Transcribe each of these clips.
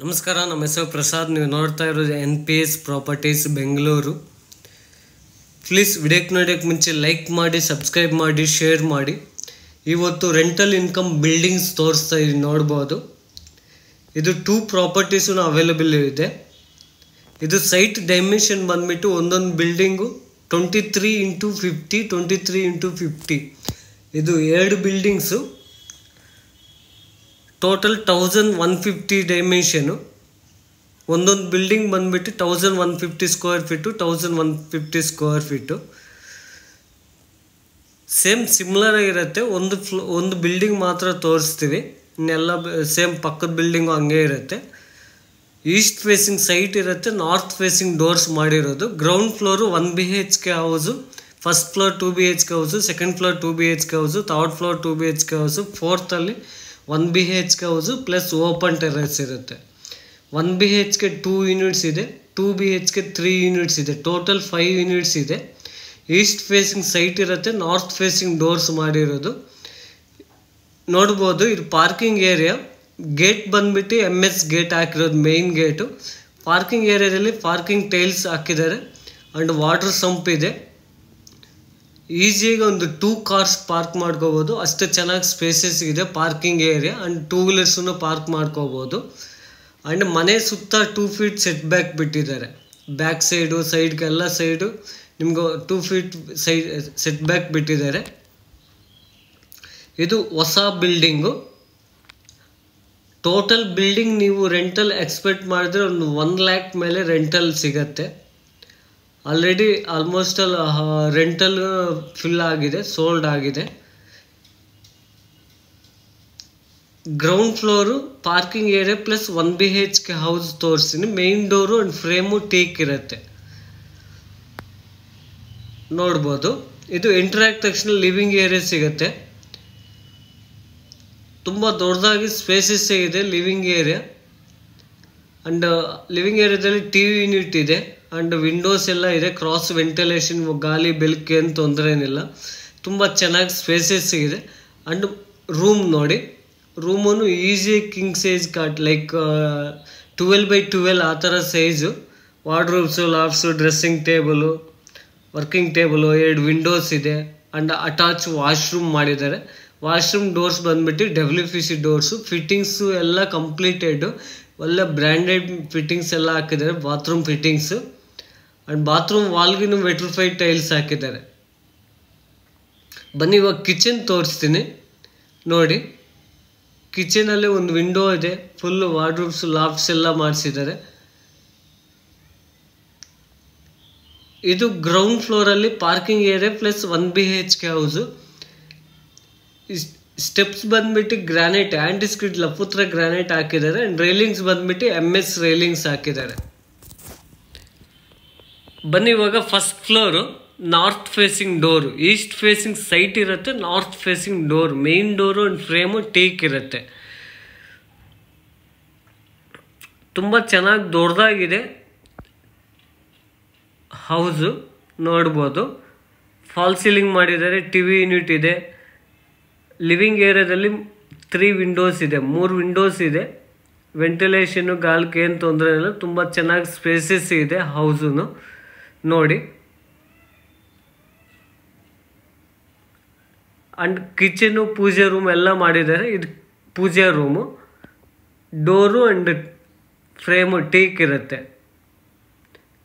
ನಮಸ್ಕಾರ, ನಮ್ಮ ಹೆಸರು ಪ್ರಸಾದ್. ನೀವು ನೋಡ್ತಾ ಇರೋದು NPS ಪ್ರಾಪರ್ಟೀಸ್ ಬೆಂಗಳೂರು. ಪ್ಲೀಸ್ ವಿಡಿಯೋಕ್ಕೆ ನೋಡೋಕ್ಕೆ ಮುಂಚೆ ಲೈಕ್ ಮಾಡಿ, ಸಬ್ಸ್ಕ್ರೈಬ್ ಮಾಡಿ, ಶೇರ್ ಮಾಡಿ. ಇವತ್ತು ರೆಂಟಲ್ ಇನ್ಕಮ್ ಬಿಲ್ಡಿಂಗ್ಸ್ ತೋರಿಸ್ತಾ ಇದ್ದೀನಿ, ನೋಡ್ಬೋದು. ಇದು 2 ಪ್ರಾಪರ್ಟೀಸು ಅವೈಲೇಬಲ್ ಇದೆ. ಇದು ಸೈಟ್ ಡೈಮೆನ್ಷನ್ ಬಂದುಬಿಟ್ಟು ಒಂದೊಂದು ಬಿಲ್ಡಿಂಗು 23x50, 23x50. ಇದು 2 ಬಿಲ್ಡಿಂಗ್ಸು. Total 1150 dimension. ಒಂದೊಂದು ಬಿಲ್ಡಿಂಗ್ ಬಂದುಬಿಟ್ಟು 1150 square feet, 1150 square feet. Same similar ಆಗಿರುತ್ತೆ. ಒಂದು ಬಿಲ್ಡಿಂಗ್ ಮಾತ್ರ ತೋರಿಸ್ತೀವಿ, ಇನ್ನೆಲ್ಲ ಸೇಮ್ ಪಕ್ಕದ ಬಿಲ್ಡಿಂಗು ಹಂಗೆ ಇರುತ್ತೆ. ಈಸ್ಟ್ ಫೇಸಿಂಗ್ ಸೈಟ್ ಇರುತ್ತೆ, ನಾರ್ತ್ ಫೇಸಿಂಗ್ ಡೋರ್ಸ್ ಮಾಡಿರೋದು. Ground floor 1 BHK house, first floor 2 BHK house, second floor 2 BHK house, third floor 2 BHK house, ಫೋರ್ತಲ್ಲಿ 1 BHK house plus open terrace ಇರುತ್ತೆ. 1 BHK 2 ಯೂನಿಟ್ಸ್ ಇದೆ, 2 BHK 3 units ಇದೆ, total 5 units ಇದೆ. East facing site ಇರುತ್ತೆ, north facing doors ಮಾಡಿರೋದು ನೋಡ್ಬೋದು. ಇದು parking area. Gate ಬಂದುಬಿಟ್ಟು MS ಗೇಟ್ ಹಾಕಿರೋದು, ಮೇಯ್ನ್ ಗೇಟು. ಪಾರ್ಕಿಂಗ್ ಏರಿಯಾದಲ್ಲಿ ಪಾರ್ಕಿಂಗ್ ಟೈಲ್ಸ್ ಹಾಕಿದ್ದಾರೆ ಆ್ಯಂಡ್ ವಾಟರ್ ಸಂಪ್ ಇದೆ. ಈಸಿಯಾಗಿ ಒಂದು 2 ಕಾರ್ಸ್ ಪಾರ್ಕ್ ಮಾಡ್ಕೋಬೋದು, ಅಷ್ಟು ಚೆನ್ನಾಗಿ ಸ್ಪೇಸಸ್ ಇದೆ ಪಾರ್ಕಿಂಗ್ ಏರಿಯಾ. ಆ್ಯಂಡ್ 2 ವೀಲರ್ಸನ್ನು ಪಾರ್ಕ್ ಮಾಡ್ಕೋಬೋದು. ಆ್ಯಂಡ್ ಮನೆ ಸುತ್ತ 2 ಫೀಟ್ ಸೆಟ್ ಬ್ಯಾಕ್ ಬಿಟ್ಟಿದ್ದಾರೆ. ಬ್ಯಾಕ್ ಸೈಡು, ಸೈಡ್ಗೆಲ್ಲ ಸೈಡು ನಿಮ್ಗೆ 2 ಫೀಟ್ ಸೆಟ್ ಬ್ಯಾಕ್ ಬಿಟ್ಟಿದ್ದಾರೆ. ಇದು ಹೊಸ ಬಿಲ್ಡಿಂಗು. ಟೋಟಲ್ ಬಿಲ್ಡಿಂಗ್ ನೀವು ರೆಂಟಲ್ ಎಕ್ಸ್ಪೆಕ್ಟ್ ಮಾಡಿದ್ರೆ ಒಂದು 1 lakh ಮೇಲೆ ರೆಂಟಲ್ ಸಿಗತ್ತೆ. ಆಲ್ರೆಡಿ ಆಲ್ಮೋಸ್ಟ್ ರೆಂಟಲ್ ಫಿಲ್ ಆಗಿದೆ, ಸೋಲ್ಡ್ ಆಗಿದೆ. Ground floor parking area plus 1 BHK house ತೋರಿಸ್ತೀನಿ. Main door and frame teak ಇರುತ್ತೆ, ನೋಡ್ಬೋದು. ಇದು ಎಂಟರ್ ಆದ ತಕ್ಷಣ ಲಿವಿಂಗ್ ಏರಿಯಾ ಸಿಗುತ್ತೆ. ತುಂಬ ದೊಡ್ಡದಾಗಿ ಸ್ಪೇಸಸ್ ಇದೆ ಲಿವಿಂಗ್ ಏರಿಯಾ. ಆ್ಯಂಡ್ ಲಿವಿಂಗ್ ಏರಿಯಾದಲ್ಲಿ TV ಯೂನಿಟ್ ಇದೆ ಆ್ಯಂಡ್ ವಿಂಡೋಸ್ ಎಲ್ಲ ಇದೆ. ಕ್ರಾಸ್ ವೆಂಟಿಲೇಷನ್, ಗಾಳಿ ಬೆಳಕು ಏನು ತೊಂದರೆ ಏನಿಲ್ಲ. ತುಂಬ ಚೆನ್ನಾಗಿ ಸ್ಪೇಸಸ್ ಇದೆ. ಆ್ಯಂಡ್ ರೂಮ್ ನೋಡಿ, ರೂಮನ್ನು is king size cot, like 12x12 ಆ ಥರ size. Wardrobes, lofts, dressing table, working table, 2 windows ಇದೆ. ಆ್ಯಂಡ್ ಅಟ್ಯಾಚ್ ವಾಶ್ರೂಮ್ ಮಾಡಿದ್ದಾರೆ. ವಾಶ್ರೂಮ್ ಡೋರ್ಸ್ ಬಂದುಬಿಟ್ಟು WPC ಡೋರ್ಸು. ಫಿಟ್ಟಿಂಗ್ಸು ಎಲ್ಲ ಕಂಪ್ಲೀಟೆಡು, ಒಳ್ಳೆ ಬ್ರ್ಯಾಂಡೆಡ್ ಫಿಟ್ಟಿಂಗ್ಸ್ ಎಲ್ಲ ಹಾಕಿದ್ದಾರೆ. ಬಾತ್ರೂಮ್ ಫಿಟ್ಟಿಂಗ್ಸು ಆ್ಯಂಡ್ ಬಾತ್ರೂಮ್ ವಾಲ್ಗಿನೂ ವೆಟ್ರಿಫೈಡ್ ಟೈಲ್ಸ್ ಹಾಕಿದ್ದಾರೆ. ಬನ್ನಿ ಇವಾಗ ಕಿಚನ್ ತೋರಿಸ್ತೀನಿ, ನೋಡಿ. ಕಿಚನಲ್ಲಿ ಒಂದು ವಿಂಡೋ ಇದೆ, ಫುಲ್ ವಾರ್ಡ್ರೋಬ್ಸ್, ಲಾಫ್ಟ್ಸ್ ಎಲ್ಲ ಮಾಡಿಸಿದ್ದಾರೆ. ಇದು ಗ್ರೌಂಡ್ ಫ್ಲೋರಲ್ಲಿ parking area plus 1 BHK house. Steps ಬಂದ್ಬಿಟ್ಟು ಗ್ರಾನೈಟ್, ಆ್ಯಂಟಿಸ್ಕಿಡ್ ಲಪುತ್ರ ಗ್ರಾನೈಟ್ ಹಾಕಿದ್ದಾರೆ. ಆ್ಯಂಡ್ ರೈಲಿಂಗ್ಸ್ ಬಂದ್ಬಿಟ್ಟು MS ರೈಲಿಂಗ್ಸ್ ಹಾಕಿದ್ದಾರೆ. ಬನ್ನಿ ಇವಾಗ first floor north facing door. East facing site ಇರುತ್ತೆ, north facing door. Main door and frame teak ಇರುತ್ತೆ. ತುಂಬ ಚೆನ್ನಾಗಿ ದೊಡ್ಡದಾಗಿದೆ ಹೌಸು, ನೋಡ್ಬೋದು. ಫಾಲ್ ಸೀಲಿಂಗ್ ಮಾಡಿದ್ದಾರೆ, TV ಯೂನಿಟ್ ಇದೆ. ಲಿವಿಂಗ್ ಏರಿಯಾದಲ್ಲಿ 3 ವಿಂಡೋಸ್ ಇದೆ, 3 ವಿಂಡೋಸ್ ಇದೆ. ವೆಂಟಿಲೇಷನ್ನು, ಗಾಳಿಗೆ ಏನು ತೊಂದರೆ ಇಲ್ಲ. ತುಂಬ ಚೆನ್ನಾಗಿ ಸ್ಪೇಸಸ್ ಇದೆ ಹೌಸು, ನೋಡಿ. ಆ್ಯಂಡ್ ಕಿಚನು, ಪೂಜೆ ರೂಮ್ ಎಲ್ಲ ಮಾಡಿದ್ದಾರೆ. ಇದು ಪೂಜೆ room. Door and frame teak ಇರುತ್ತೆ,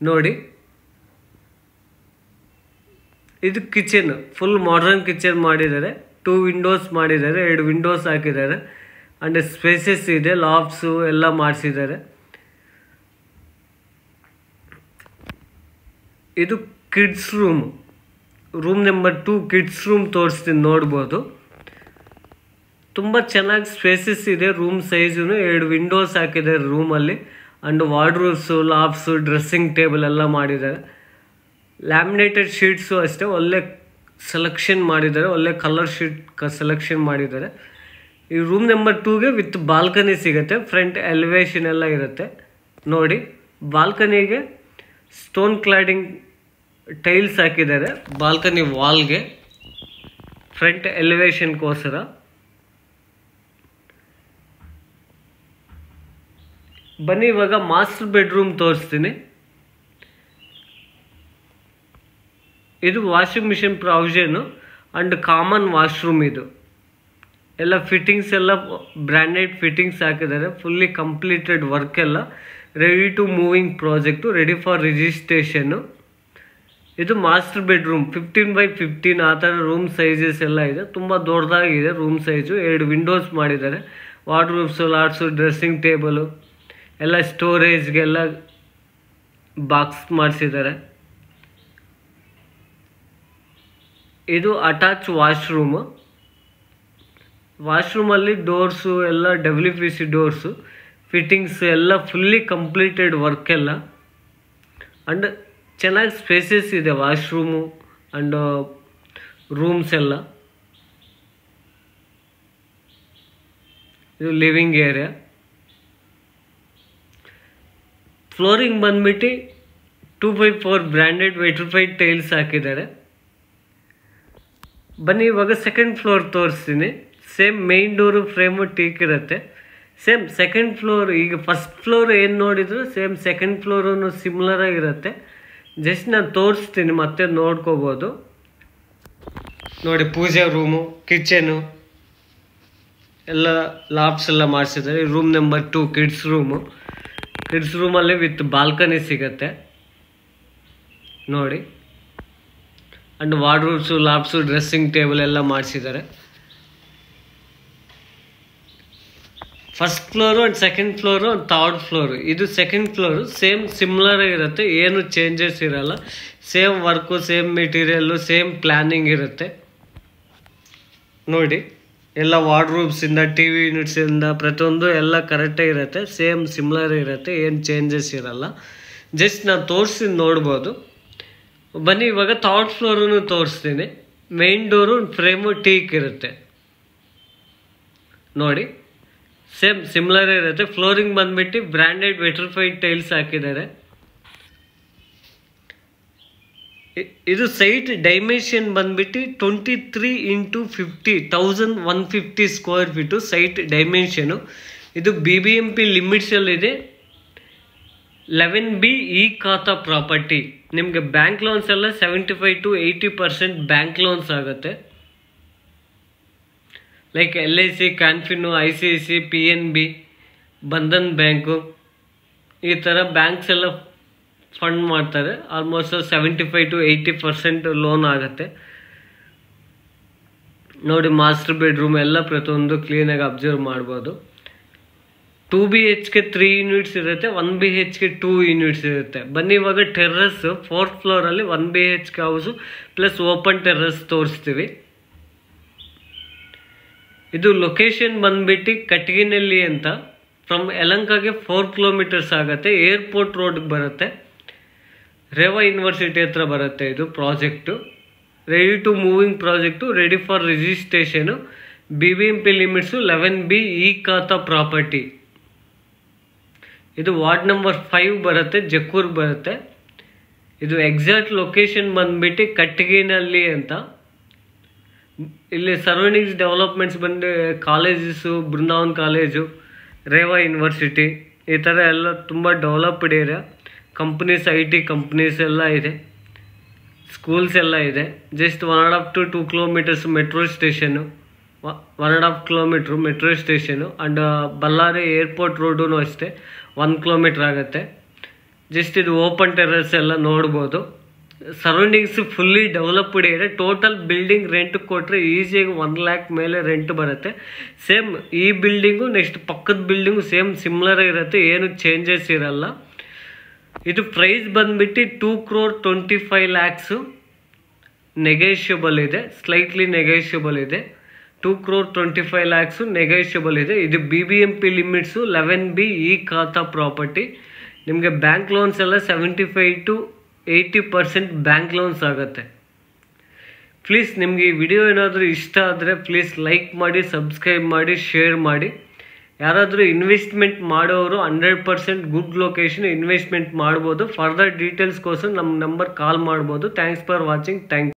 ನೋಡಿ. ಇದು ಕಿಚನ್, ಫುಲ್ ಮಾಡರ್ನ್ ಕಿಚನ್ ಮಾಡಿದ್ದಾರೆ. 2 ವಿಂಡೋಸ್ ಮಾಡಿದ್ದಾರೆ, 2 ವಿಂಡೋಸ್ ಹಾಕಿದ್ದಾರೆ. ಆ್ಯಂಡ್ ಸ್ಪೇಸಸ್ ಇದೆ, ಲಾಫ್ಟ್ಸು ಎಲ್ಲ ಮಾಡಿಸಿದ್ದಾರೆ. ಇದು kids room, room number 2 kids room ತೋರಿಸ್ತೀನಿ, ನೋಡ್ಬೋದು. ತುಂಬ ಚೆನ್ನಾಗಿ ಸ್ಪೇಸಸ್ ಇದೆ. ರೂಮ್ ಸೈಜು 2 ವಿಂಡೋಸ್ ಹಾಕಿದ್ದಾರೆ ರೂಮಲ್ಲಿ. And wardrobes, lofts, dressing table ಎಲ್ಲ ಮಾಡಿದ್ದಾರೆ. ಲ್ಯಾಮಿನೇಟೆಡ್ ಶೀಟ್ಸು ಅಷ್ಟೇ ಒಳ್ಳೆ ಸೆಲೆಕ್ಷನ್ ಮಾಡಿದ್ದಾರೆ, ಒಳ್ಳೆ ಕಲರ್ ಶೀಟ್ ಸೆಲೆಕ್ಷನ್ ಮಾಡಿದ್ದಾರೆ. ಈ ರೂಮ್ ನಂಬರ್ 2ಗೆ ವಿತ್ ಬಾಲ್ಕನಿ ಸಿಗುತ್ತೆ. ಫ್ರಂಟ್ ಎಲಿವೇಶನ್ ಎಲ್ಲ ಇರುತ್ತೆ, ನೋಡಿ. ಬಾಲ್ಕನಿಗೆ ಸ್ಟೋನ್ ಕ್ಲಾಡಿಂಗ್ ಟೈಲ್ಸ್ ಹಾಕಿದ್ದಾರೆ ಬಾಲ್ಕನಿ ವಾಲ್ಗೆ, ಫ್ರಂಟ್ ಎಲಿವೇಶನ್ಗೋಸ್ಕರ. ಬನ್ನಿ ಇವಾಗ ಮಾಸ್ಟರ್ ಬೆಡ್ರೂಮ್ ತೋರಿಸ್ತೀನಿ. ಇದು washing machine provision and common washroom. ಇದು ಎಲ್ಲ ಫಿಟ್ಟಿಂಗ್ಸ್ ಎಲ್ಲ ಬ್ರ್ಯಾಂಡೆಡ್ ಫಿಟ್ಟಿಂಗ್ಸ್ ಹಾಕಿದ್ದಾರೆ. ಫುಲ್ಲಿ ಕಂಪ್ಲೀಟೆಡ್ ವರ್ಕ್ ಎಲ್ಲ ready to moving project, ready for registration. ಇದು ಮಾಸ್ಟರ್ ಬೆಡ್ರೂಮ್ 15x15 ಆ ಥರ ರೂಮ್ ಸೈಜಸ್ ಎಲ್ಲ ಇದೆ. ತುಂಬ ದೊಡ್ಡದಾಗಿದೆ ರೂಮ್ ಸೈಜು. 2 ವಿಂಡೋಸ್ ಮಾಡಿದ್ದಾರೆ. ವಾರ್ಡ್ರೋಬ್ಸು, ಲಾಟ್ಸು, ಡ್ರೆಸ್ಸಿಂಗ್ ಟೇಬಲು ಎಲ್ಲ ಸ್ಟೋರೇಜ್ಗೆಲ್ಲ ಬಾಕ್ಸ್ ಮಾಡಿಸಿದ್ದಾರೆ. ಇದು ಅಟ್ಯಾಚ್ ವಾಶ್ರೂಮು. ವಾಶ್ರೂಮಲ್ಲಿ ಡೋರ್ಸು ಎಲ್ಲ WPC ಡೋರ್ಸು, ಫಿಟ್ಟಿಂಗ್ಸ್ ಎಲ್ಲ ಫುಲ್ಲಿ ಕಂಪ್ಲೀಟೆಡ್ ವರ್ಕ್ ಎಲ್ಲ. ಅಂಡ್ ಚೆನ್ನಾಗಿ ಸ್ಪೇಸಸ್ ಇದೆ ವಾಶ್ರೂಮು ಅಂಡ್ ರೂಮ್ಸ್ ಎಲ್ಲ. ಇದು ಲಿವಿಂಗ್ ಏರಿಯಾ. ಫ್ಲೋರಿಂಗ್ ಬಂದ್ಬಿಟ್ಟು 2x4 ಬ್ರ್ಯಾಂಡೆಡ್ ವೆಟ್ರಿಫೈಡ್ ಟೈಲ್ಸ್ ಹಾಕಿದ್ದಾರೆ. ಬನ್ನಿ ಇವಾಗ ಸೆಕೆಂಡ್ ಫ್ಲೋರ್ ತೋರಿಸ್ತೀನಿ. Same main door frame teak ಇರುತ್ತೆ. ಸೇಮ್ ಸೆಕೆಂಡ್ ಫ್ಲೋರ್, ಈಗ ಫಸ್ಟ್ ಫ್ಲೋರ್ ಏನು ನೋಡಿದ್ರು ಸೇಮ್ ಸೆಕೆಂಡ್ ಫ್ಲೋರು ಸಿಮಿಲರ್ ಆಗಿರುತ್ತೆ. ಜಸ್ಟ್ ನಾನು ತೋರಿಸ್ತೀನಿ, ಮತ್ತೆ ನೋಡ್ಕೋಬೋದು. ನೋಡಿ, ಪೂಜೆ ರೂಮು, ಕಿಚನು ಎಲ್ಲ ಲಾಬ್ಸ್ ಎಲ್ಲ ಮಾಡಿಸಿದ್ದಾರೆ. Room number 2 kids room. Kids ರೂಮಲ್ಲಿ ವಿತ್ ಬಾಲ್ಕನಿ ಸಿಗುತ್ತೆ ನೋಡಿ. ಅಂಡ್ ವಾರ್ಡ್ರೋಬ್ಸು, ಲಾಬ್ಸು, ಡ್ರೆಸ್ಸಿಂಗ್ ಟೇಬಲ್ ಎಲ್ಲ ಮಾಡಿಸಿದ್ದಾರೆ. First floor and second floor and third floor. ಇದು ಸೆಕೆಂಡ್ ಫ್ಲೋರು. ಸೇಮ್ ಸಿಮಿಲರ್ ಇರುತ್ತೆ, ಏನು ಚೇಂಜಸ್ ಇರಲ್ಲ. Same work, same material, same planning ಇರುತ್ತೆ ನೋಡಿ. ಎಲ್ಲ ವಾರ್ಡ್ರೋಬ್ಸಿಂದ, TV ಯೂನಿಟ್ಸಿಂದ ಪ್ರತಿಯೊಂದು ಎಲ್ಲ ಕರೆಕ್ಟಾಗಿ ಇರುತ್ತೆ. ಸೇಮ್ ಸಿಮಿಲರ್ ಇರುತ್ತೆ, ಏನು ಚೇಂಜಸ್ ಇರಲ್ಲ. ಜಸ್ಟ್ ನಾನು ತೋರಿಸಿ ನೋಡ್ಬೋದು. ಬನ್ನಿ ಇವಾಗ ಥರ್ಡ್ ಫ್ಲೋರು ತೋರಿಸ್ತೀನಿ. ಮೇನ್ ಡೋರು ಫ್ರೇಮು ಟೀಕ್ ಇರುತ್ತೆ ನೋಡಿ. ಸೇಮ್ ಸಿಮಿಲರ್ ಇರುತ್ತೆ. ಫ್ಲೋರಿಂಗ್ ಬಂದ್ಬಿಟ್ಟು ಬ್ರ್ಯಾಂಡೆಡ್ ವೆಟ್ರಿಫೈಡ್ ಟೈಲ್ಸ್ ಹಾಕಿದ್ದಾರೆ. ಇದು ಸೈಟ್ ಡೈಮೆನ್ಷನ್ ಬಂದ್ಬಿಟ್ಟು 23x50 1150 square feet site dimension. ಇದು BBMP ಲಿಮಿಟ್ಸಲ್ಲಿದೆ. 11B ಈ ಖಾತಾ ಪ್ರಾಪರ್ಟಿ. ನಿಮಗೆ ಬ್ಯಾಂಕ್ ಲೋನ್ಸ್ ಎಲ್ಲ 75 to 80% ಬ್ಯಾಂಕ್ ಲೋನ್ಸ್ ಆಗುತ್ತೆ. Like LIC, ಕ್ಯಾನ್ಫಿನ್ನು, ICIC, PNB, Bandhan bank, ಈ ಥರ ಬ್ಯಾಂಕ್ಸ್ ಎಲ್ಲ ಫಂಡ್ ಮಾಡ್ತಾರೆ. ಆಲ್ಮೋಸ್ಟ್ 75 to 80% ಲೋನ್ ಆಗುತ್ತೆ ನೋಡಿ. ಮಾಸ್ಟರ್ ಬೆಡ್ರೂಮ್ ಎಲ್ಲ ಪ್ರತಿಯೊಂದು ಕ್ಲೀನಾಗಿ ಅಬ್ಸರ್ವ್ ಮಾಡ್ಬೋದು. 2 BHK 3 ಯೂನಿಟ್ಸ್ ಇರುತ್ತೆ, 1 BHK 2 ಯೂನಿಟ್ಸ್ ಇರುತ್ತೆ. ಬನ್ನಿ ಇವಾಗ ಟೆರ್ರಸ್ 4th ಫ್ಲೋರಲ್ಲಿ 1 BHK house plus open terrace ತೋರಿಸ್ತೀವಿ. ಇದು ಲೊಕೇಶನ್ ಬಂದ್ಬಿಟ್ಟು ಕಟಗಿನಹಳ್ಳಿ ಅಂತ. ಫ್ರಮ್ ಯಲಹಂಕಗೆ 4 ಕಿಲೋಮೀಟರ್ಸ್ ಆಗುತ್ತೆ. ಏರ್ಪೋರ್ಟ್ ರೋಡ್ಗೆ ಬರುತ್ತೆ. ರೇವಾ ಯೂನಿವರ್ಸಿಟಿ ಹತ್ರ ಬರುತ್ತೆ. ಇದು project ready to moving project, ready for registration. BBMP limits 11B ಈ ಖಾತಾ ಪ್ರಾಪರ್ಟಿ. ಇದು ವಾರ್ಡ್ ನಂಬರ್ 5 ಬರುತ್ತೆ, ಜಕ್ಕೂರ್ ಬರುತ್ತೆ. ಇದು ಎಕ್ಸಾಕ್ಟ್ ಲೊಕೇಶನ್ ಬಂದ್ಬಿಟ್ಟು ಕಟಗಿನಹಳ್ಳಿ ಅಂತ. ಇಲ್ಲಿ ಸರೌಂಡಿಂಗ್ಸ್ ಡೆವಲಪ್ಮೆಂಟ್ಸ್ ಬಂದು colleges, Brindavan college, Reva university, ಈ ಥರ ಎಲ್ಲ ತುಂಬ developed area. Companies, IT companies ಎಲ್ಲ ಇದೆ. ಸ್ಕೂಲ್ಸ್ ಎಲ್ಲ ಇದೆ. Just 1.5 to 2 kilometres metro station, 1.5 kilometre metro station. And Ballari airport road ಅಷ್ಟೇ 1 ಕಿಲೋಮೀಟ್ರ್ ಆಗುತ್ತೆ. ಜಸ್ಟ್ ಇದು ಓಪನ್ ಟೆರ್ರಸ್ ಎಲ್ಲ ನೋಡ್ಬೋದು. Surroundings fully developed area. Total building rent ಕೊಟ್ಟರೆ ಈಸಿಯಾಗಿ 1 lakh ಮೇಲೆ ರೆಂಟ್ ಬರುತ್ತೆ. ಸೇಮ್ ಈ ಬಿಲ್ಡಿಂಗು ನೆಕ್ಸ್ಟ್ ಪಕ್ಕದ ಬಿಲ್ಡಿಂಗು ಸೇಮ್ ಸಿಮಿಲರ್ ಇರುತ್ತೆ, ಏನು ಚೇಂಜಸ್ ಇರಲ್ಲ. ಇದು ಪ್ರೈಸ್ ಬಂದ್ಬಿಟ್ಟು 2.25 crore ನೆಗೋಷಿಯಬಲ್ ಇದೆ, ಸ್ಲೈಟ್ಲಿ ನೆಗೋಷಿಯಬಲ್ ಇದೆ. 2.25 crore ನೆಗೋಷಿಯಬಲ್ ಇದೆ. ಇದು BBMP ಲಿಮಿಟ್ಸು 11B ಈ ಖಾತಾ ಪ್ರಾಪರ್ಟಿ. ನಿಮಗೆ ಬ್ಯಾಂಕ್ ಲೋನ್ಸ್ ಎಲ್ಲ 75 to 80% ಬ್ಯಾಂಕ್ ಲೋನ್ಸ್ ಆಗುತ್ತೆ. ಪ್ಲೀಸ್ ನಿಮಗೆ ಈ ವಿಡಿಯೋ ಏನಾದರೂ ಇಷ್ಟ ಆದರೆ ಪ್ಲೀಸ್ ಲೈಕ್ ಮಾಡಿ, ಸಬ್ಸ್ಕ್ರೈಬ್ ಮಾಡಿ, ಶೇರ್ ಮಾಡಿ. ಯಾರಾದರೂ ಇನ್ವೆಸ್ಟ್ಮೆಂಟ್ ಮಾಡೋರು 100% ಗುಡ್ ಲೊಕೇಶನ್ ಇನ್ವೆಸ್ಟ್ಮೆಂಟ್ ಮಾಡ್ಬೋದು. ಫರ್ದರ್ ಡೀಟೇಲ್ಸ್ಗೋಸ್ಕರ ನಮ್ಮ ನಂಬರ್ ಕಾಲ್ ಮಾಡ್ಬೋದು. Thanks for watching. Thank you.